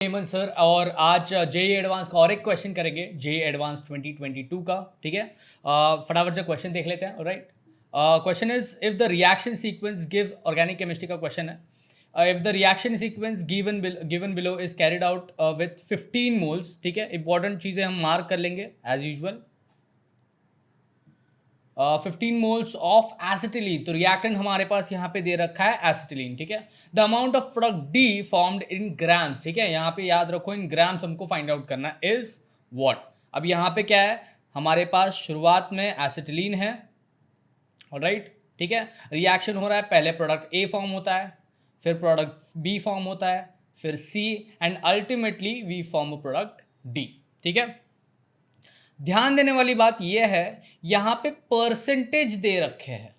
Hemant sir, और आज JEE advance का और एक क्वेश्चन करेंगे, जेई एडवांस 2022 का। ठीक है, फटाफट से क्वेश्चन देख लेते हैं। Right, question is if the reaction sequence give, organic chemistry का क्वेश्चन है। If the reaction sequence given below is carried out with 15 moles. ठीक है, इंपॉर्टेंट चीज़ें हम मार्क कर लेंगे as usual. 15 moles of acetylene, तो रिएक्टेंट हमारे पास यहाँ पे दे रखा है एसिटिलीन। ठीक है, the amount of product D formed in grams. ठीक है, यहाँ पे याद रखो इन ग्राम्स हमको फाइंड आउट करना इज व्हाट। अब यहाँ पे क्या है, हमारे पास शुरुआत में एसिटिलीन है। राइट, ठीक है, रिएक्शन हो रहा है, पहले प्रोडक्ट ए फॉर्म होता है, फिर प्रोडक्ट बी फॉर्म होता है, फिर C, and ultimately we form a product D. ठीक है, ध्यान देने वाली बात यह है, यहां पे परसेंटेज दे रखे हैं।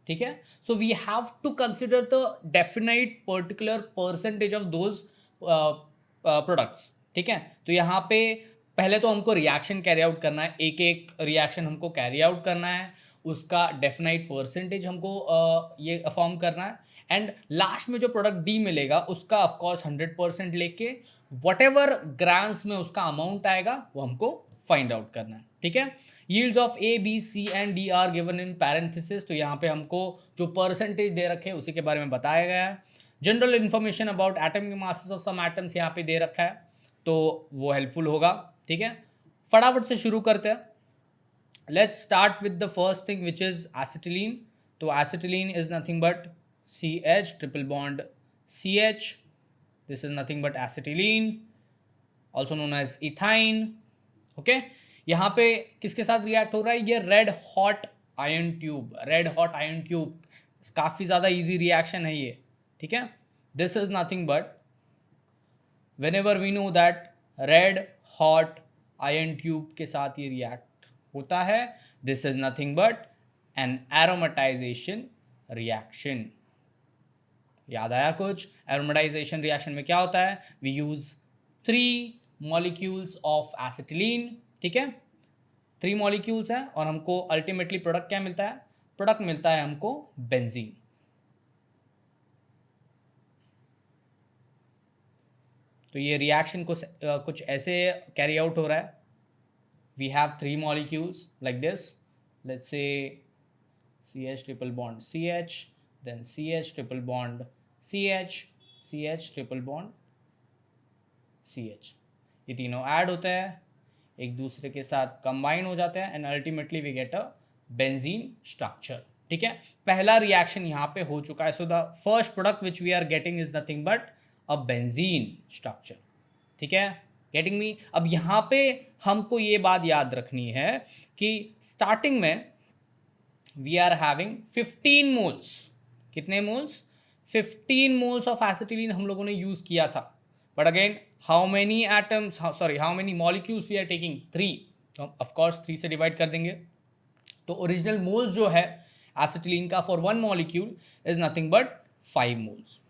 ठीक है, so we have to consider the definite particular percentage of those products. ठीक है, तो यहां पे पहले तो हमको रिएक्शन कैरी आउट करना है, एक एक रिएक्शन हमको कैरी आउट करना है, उसका डेफिनाइट परसेंटेज हमको ये फॉर्म करना है, एंड लास्ट में जो प्रोडक्ट डी मिलेगा उसका ऑफकोर्स 100% लेके वट एवर ग्राम्स में उसका अमाउंट आएगा वो हमको फाइंड आउट करना है। ठीक है, yields of A B C and D are given in parenthesis, तो यहाँ पे हमको जो परसेंटेज दे रखे हैं उसी के बारे में बताया गया है। General information about atomic masses of some atoms यहाँ पे दे रखा है, तो वो हेल्पफुल होगा। ठीक है, फटाफट से शुरू करते हैं। Let's start with the first thing which is acetylene. तो acetylene is nothing but CH triple bond CH, this is nothing but acetylene, also known as ethyne. Okay, यहाँ पे किसके साथ रिएक्ट हो रहा है, ये red hot iron tube, red hot iron tube, काफ़ी ज़्यादा इजी रिएक्शन है ये। ठीक है, this is nothing but whenever we know that red hot iron tube के साथ ये रिएक्ट होता है, this is nothing but an aromatisation reaction. याद आया कुछ? एरोमेटाइजेशन रिएक्शन में क्या होता है, we use 3 molecules of acetylene. ठीक है, 3 मॉलिक्यूल्स हैं और हमको अल्टीमेटली प्रोडक्ट क्या मिलता है, प्रोडक्ट मिलता है हमको बेंजीन। तो ये रिएक्शन कुछ ऐसे कैरी आउट हो रहा है। We have 3 molecules like this, let's say CH triple bond CH, then CH triple bond CH, CH triple bond CH, ये तीनों ऐड होते हैं, एक दूसरे के साथ कंबाइन हो जाते हैं, and ultimately we get a benzene structure. ठीक है, पहला रिएक्शन यहाँ पे हो चुका है, so the first product which we are getting is nothing but a benzene structure. ठीक है, गेटिंग मी? अब यहाँ पे हमको ये बात याद रखनी है कि स्टार्टिंग में वी आर हैविंग 15 मोल्स, कितने मोल्स, 15 मोल्स ऑफ एसिटिलीन हम लोगों ने यूज किया था। But again how many atoms, sorry how many molecules we are taking, 3, तो ऑफकोर्स 3 से डिवाइड कर देंगे। तो ओरिजिनल मोल्स जो है एसिटिलीन का for 1 molecule is nothing but 5 moles.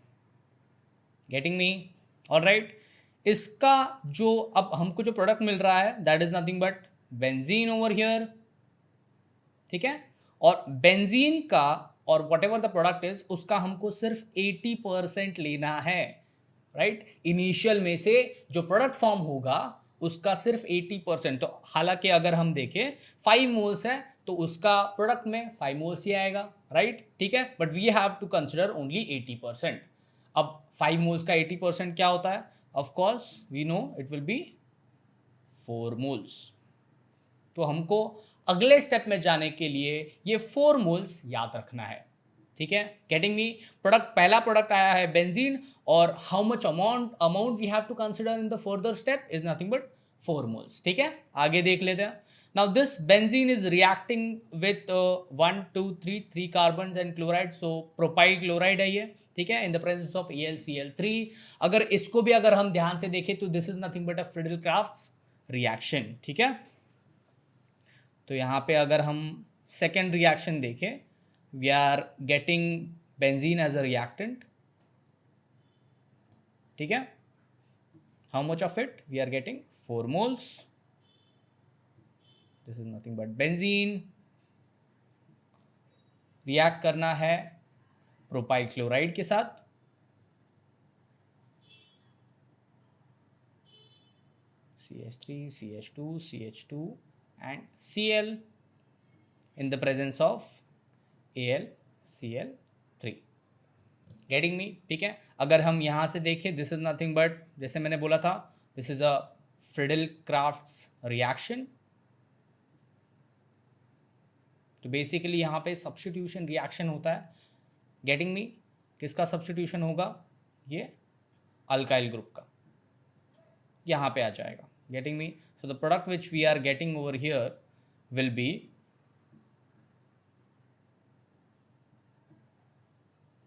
Getting me? Alright, इसका जो अब हमको जो प्रोडक्ट मिल रहा है that is nothing but benzene over here. ठीक है, और बेंजीन का और what ever the product is उसका हमको सिर्फ 80% लेना है। राइट, इनिशियल में से जो प्रोडक्ट फॉर्म होगा उसका सिर्फ 80%। तो हालांकि अगर हम देखें 5 मोल्स है तो उसका प्रोडक्ट में 5 मोल्स ही आएगा। राइट, ठीक है, but we have to consider only 80%। अब 5 मोल्स का 80% क्या होता है, of course we know it will be 4 moles. तो हमको अगले स्टेप में जाने के लिए ये 4 मोल्स याद रखना है। ठीक है, गेटिंग मी? प्रोडक्ट, पहला प्रोडक्ट आया है बेंजीन, और how much amount we have to consider in the further step is nothing but 4 moles. ठीक है, आगे देख लेते हैं। Now this benzene is reacting with 1 2 3 carbon and chloride, so propyl chloride है ये। ठीक है, इन द प्रेजेंस ऑफ AlCl3। अगर इसको भी अगर हम ध्यान से देखें तो this is nothing but a Friedel Crafts reaction. ठीक है, तो यहाँ पे अगर हम सेकेंड रिएक्शन देखें, we are getting benzene as a reactant. ठीक है, how much of it, we are getting 4 moles, this is nothing but benzene. React करना है प्रोपाइल क्लोराइड के साथ, CH3, CH2, CH2 and Cl in the presence of AlCl3. Getting me? ठीक है, अगर हम यहाँ से देखें, दिस इज नथिंग बट, जैसे मैंने बोला था, this is a Friedel crafts reaction. तो बेसिकली यहाँ पे सब्स्टिट्यूशन रिएक्शन होता है. गेटिंग मी? किसका सब्स्टिट्यूशन होगा? ये अल्काइल ग्रुप का यहाँ पे आ जाएगा. Getting me? So the product which we are getting over here will be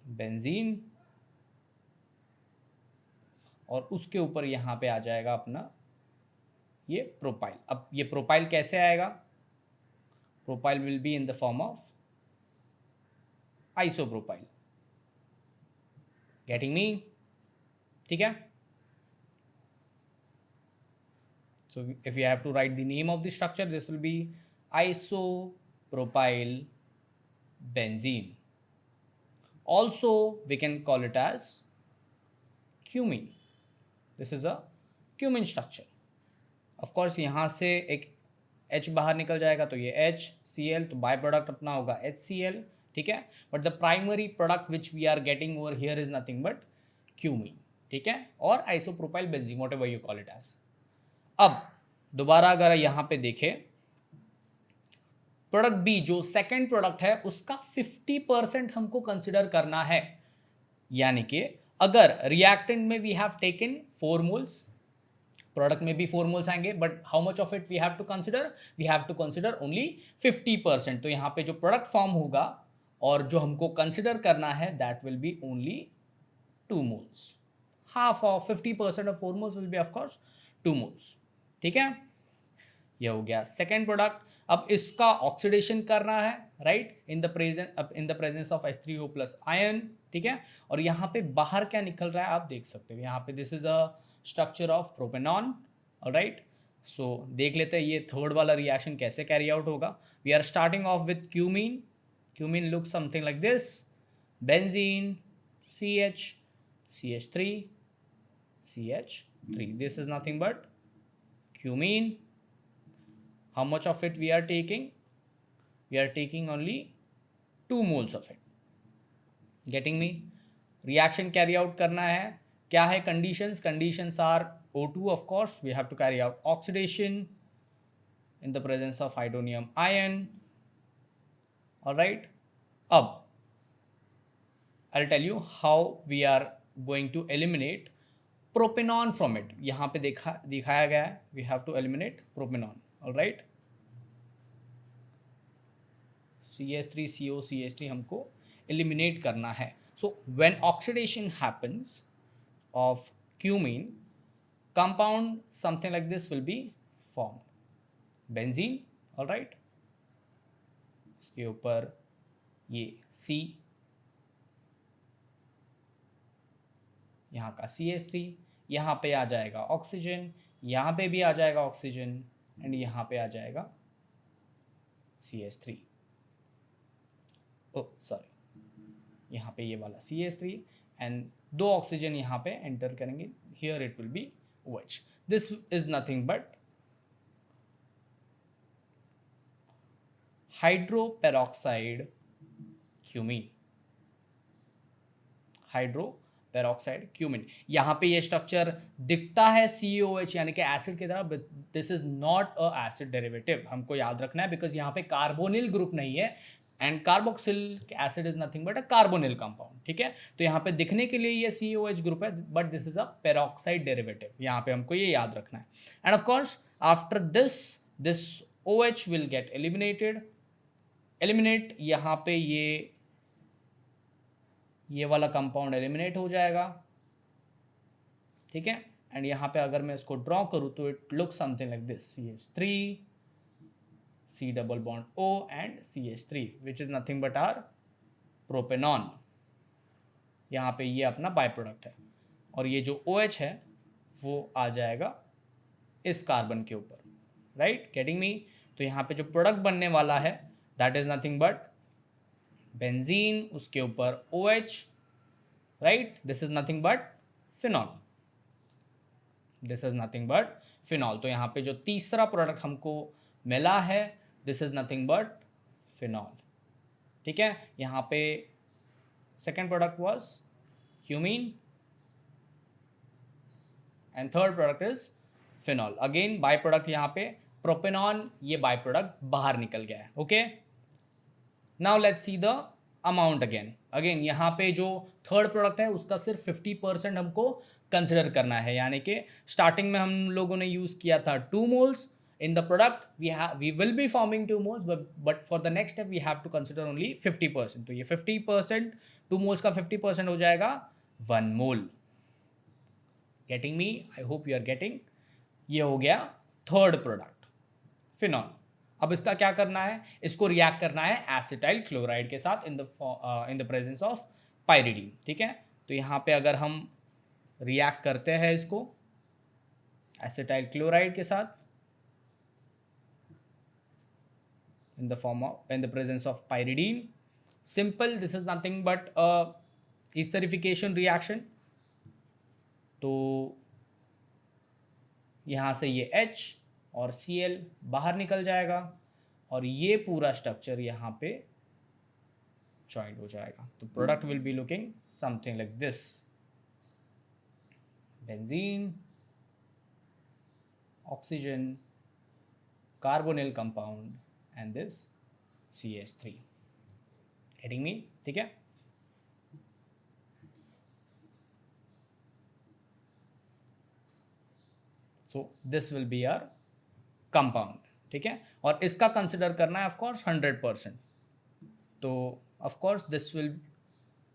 benzene, और उसके ऊपर यहाँ पे आ जाएगा अपना ये प्रोपाइल. अब ये प्रोपाइल कैसे आएगा? Propyl will be in the form of isopropyl. Getting me? ठीक है. So if you have to write the name of the structure, this will be isopropyl benzene. Also we can call it as cumene. This is a cumene structure. Of course यहाँ से एक H बाहर निकल जाएगा तो ये HCl, तो by product अपना होगा HCl. ठीक है, but the primary product which we are getting over here is nothing but cumene. ठीक है, और isopropyl benzene, whatever you call it as. अब दोबारा अगर यहाँ पे देखें, प्रोडक्ट बी जो सेकंड प्रोडक्ट है उसका 50% हमको कंसिडर करना है. यानी कि अगर रिएक्टेंट में we have taken 4 moles, product में भी 4 मोल्स आएंगे, but how much of it we have to consider? We have to consider only 50%. तो यहाँ पे जो प्रोडक्ट फॉर्म होगा और जो हमको कंसिडर करना है that will be only 2 moles. Half of 50% of 4 moles will be of course 2 moles. ठीक है, ये हो गया सेकेंड प्रोडक्ट. अब इसका ऑक्सीडेशन करना है, right, in the presence of H3O plus ion. ठीक है, और यहाँ पे बाहर क्या निकल रहा है आप देख सकते हो. यहाँ पे this is a structure of propanone. Alright, so देख लेते हैं ये थर्ड वाला रिएक्शन कैसे कैरी आउट होगा. We are starting off with cumene. Cumene look something like this. Benzene, CH, CH3, CH3. This is nothing but cumene. How much of it we are taking? We are taking only 2 moles of it. Getting me? Reaction carry out करना है. क्या है conditions? Conditions are O2 of course. We have to carry out oxidation in the presence of hydronium ion. Alright. अब I'll tell you how we are going to eliminate propanol from it. यहाँ पे दिखाया गया है. We have to eliminate propanol. Alright. CH3CO CH3 हमको eliminate करना है. So when oxidation happens of cumene, compound something like this will be formed. Benzene. Alright. इसके ऊपर ये C, यहाँ का CH3, यहाँ पे आ जाएगा ऑक्सीजन, यहाँ पे भी आ जाएगा ऑक्सीजन, एंड यहाँ पे आ जाएगा CH3. ओ सॉरी, यहाँ पे ये वाला CH3 एंड 2 ऑक्सीजन यहाँ पे एंटर करेंगे. Here it will B OH. This is nothing but hydroperoxide cumene. Hydroperoxide cumene. यहाँ पे ये स्ट्रक्चर दिखता है COH यानी कि एसिड की तरह, but this is not a acid derivative. हमको याद रखना है बिकॉज यहाँ पे कार्बोनिल ग्रुप नहीं है, and carboxylic acid is nothing but a carbonyl compound. ठीक है, तो यहाँ पे दिखने के लिए ये COH ग्रुप है, but this is a peroxide derivative. यहाँ पे हमको ये याद रखना है. End of course after this OH will get eliminate. यहाँ पे ये वाला कंपाउंड एलिमिनेट हो जाएगा. ठीक है, एंड यहाँ पे अगर मैं इसको ड्रॉ करूँ तो it look something like this. CH3, C double bond O and CH3 which is nothing but our propanone. यहाँ पे ये अपना बाय प्रोडक्ट है, और ये जो OH है वो आ जाएगा इस कार्बन के ऊपर. Right, getting me? तो यहाँ पे जो प्रोडक्ट बनने वाला है that is nothing but benzene, उसके ऊपर OH. Right, this is nothing but phenol. This is nothing but phenol. तो यहाँ पे जो तीसरा प्रोडक्ट हमको मिला है, this is nothing but phenol. ठीक है, यहाँ पे second product was cumene and third product is phenol. Again by product यहाँ पे प्रोपेनॉन, ये बाय प्रोडक्ट बाहर निकल गया है। Okay, now let's see the amount again यहाँ पे जो थर्ड प्रोडक्ट है उसका सिर्फ 50% हमको कंसिडर करना है, यानी कि स्टार्टिंग में हम लोगों ने यूज़ किया था 2 moles in the product, we will be forming 2 moles, but for the next step we have to consider only 50%। तो ये 50%, 2 मोल्स का 50% हो जाएगा 1 mole. Getting me? I hope you are getting. ये हो गया थर्ड प्रोडक्ट फिनॉल। अब इसका क्या करना है, इसको रिएक्ट करना है एसिटाइल क्लोराइड के साथ in the presence of pyridine. ठीक है, तो यहाँ पे अगर हम रिएक्ट करते हैं इसको एसिटाइल क्लोराइड के साथ in the presence of pyridine, simple, this is nothing but esterification reaction. तो यहाँ से ये H और Cl बाहर निकल जाएगा और ये पूरा स्ट्रक्चर यहाँ पे जॉइंट हो जाएगा। तो product will be looking something like this, benzene, oxygen, carbonyl compound and this CH3। Getting me? ठीक है, so this will be our compound. ठीक है, और इसका कंसिडर करना है ऑफकोर्स 100%। तो of course this will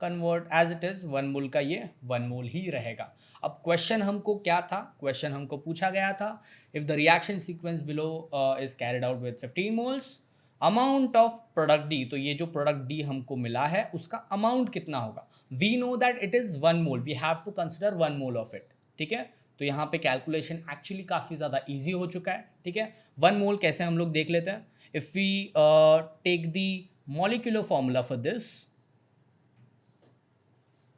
convert as it is 1 mole का, ये 1 मोल ही रहेगा। अब क्वेश्चन हमको क्या था, क्वेश्चन हमको पूछा गया था if the reaction sequence below is carried out with 15 moles, amount of product D. तो ये जो प्रोडक्ट डी हमको मिला है उसका अमाउंट कितना होगा। We know that it is 1 mole, we have to consider 1 mole of it. ठीक है, तो यहाँ पे कैलकुलेशन एक्चुअली काफ़ी ज़्यादा ईजी हो चुका है। ठीक है, 1 मोल कैसे हम लोग देख लेते हैं। If we take the molecular formula for this,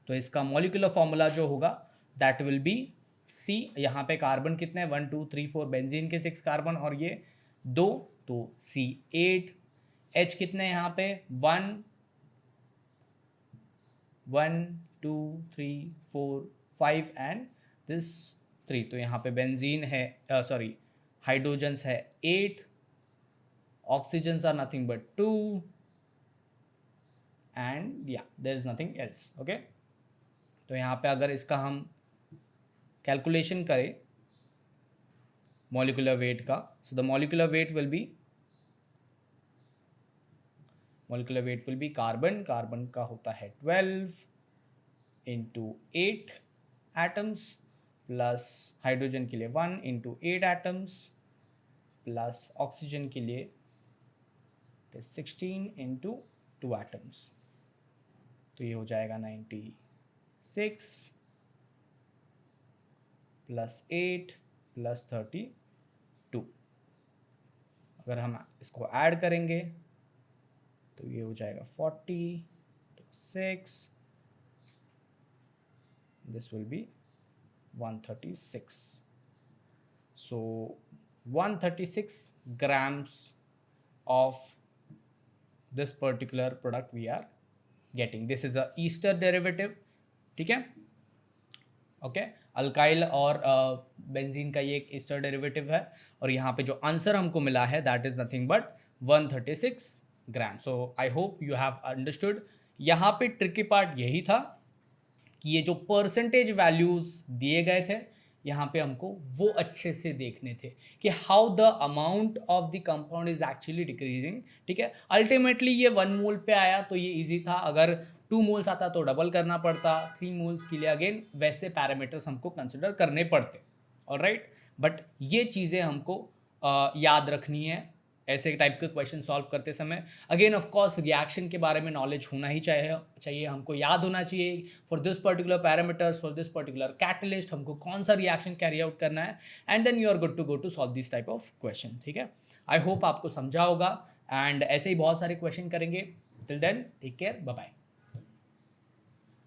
तो इसका मॉलिक्यूलर फॉर्मूला जो होगा दैट विल बी C। यहाँ पे कार्बन कितने हैं, 1 2 3 4, बेंजीन के 6 कार्बन और ये 2, तो C8। H कितने हैं यहाँ पे, 1 1 2 3 4 5 एंड दिस 3। तो यहाँ पे बेंजीन है, सॉरी हाइड्रोजन्स है 8, oxygens are nothing but 2 and yeah there is nothing else. Okay, तो यहाँ पे अगर इसका हम कैलकुलेशन करें मॉलिक्यूलर वेट का, so the molecular weight will be carbon का होता है 12 इंटू 8 एटम्स, प्लस हाइड्रोजन के लिए 1 इंटू 8 एटम्स, प्लस ऑक्सीजन के लिए 16 इंटू 2 एटम्स। तो ये हो जाएगा 96 प्लस 8 प्लस 32। अगर हम इसको ऐड करेंगे तो ये हो जाएगा 40 तो 6, this will B 136। So 136 grams of this particular product we are getting. This is a ester derivative. ठीक है, ओके, अल्काइल और बेंजीन का ये एक ईस्टर डेरिवेटिव है और यहाँ पे जो आंसर हमको मिला है that is nothing but 136 gram. So I hope you have understood. यहाँ पे ट्रिकी पार्ट यही था कि ये जो परसेंटेज वैल्यूज दिए गए थे यहाँ पे हमको वो अच्छे से देखने थे कि how the amount of the compound is actually decreasing. ठीक है, अल्टीमेटली ये 1 मोल पे आया तो ये इजी था, अगर 2 मोल्स आता तो डबल करना पड़ता, 3 मोल्स के लिए अगेन वैसे पैरामीटर्स हमको कंसिडर करने पड़ते। ऑलराइट, बट ये चीज़ें हमको याद रखनी है ऐसे टाइप के क्वेश्चन सॉल्व करते समय। अगेन ऑफ कोर्स रिएक्शन के बारे में नॉलेज होना ही चाहिए, हमको याद होना चाहिए for this particular parameters, for this particular catalyst हमको कौन सा रिएक्शन कैरी आउट करना है, and then you are good to go to solve this type of question. ठीक है, आई होप आपको समझा होगा एंड ऐसे ही बहुत सारे क्वेश्चन करेंगे। Till then take care, bye bye.